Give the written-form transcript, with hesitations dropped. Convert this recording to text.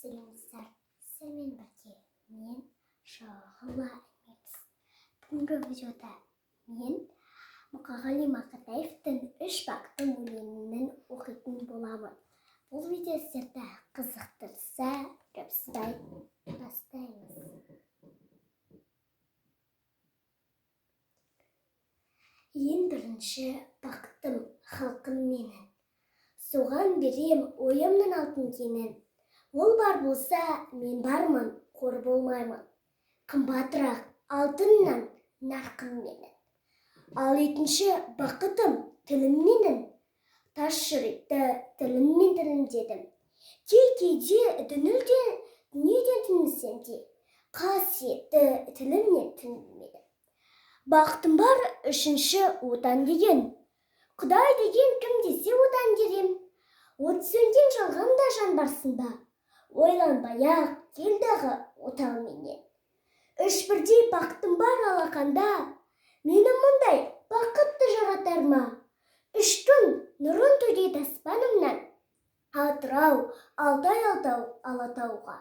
Сәлеметсіздер, сіздермен бірге мен Шағала Әмет. Бүгінгі видеода мен Мұқағали Мақатаевтың «Үш бақтың» өлеңін оқитын боламын. Бұл видео сіздерді қызықтырса, бастаймыз. Ең бірінші бақтым халқым менің, соған берем ойымның алтын кенін. Ол бар болса, мен бармын, қор болмаймын. Қымбатырақ алтыннан нарқым менің. Ал екінші бақытым тілім менің. Тас жүректі тіліммен тілімдедім. Кейде дүниеден түңілсем де, қасиетті тілімнен түңілмедім. Бақытым бар үшінші отан деген. Құдай деген кім десе отан дерем. От сөнген жалғанда жан барсын ба? Ойланбай-ақ келдағы отау менен. Үш бірдей бақытым бар алақанда, мені мұндай бақытты жаратар ма? Үш күн нұрын төгеді аспанымнан, Атырау, Алтай, Алатауға.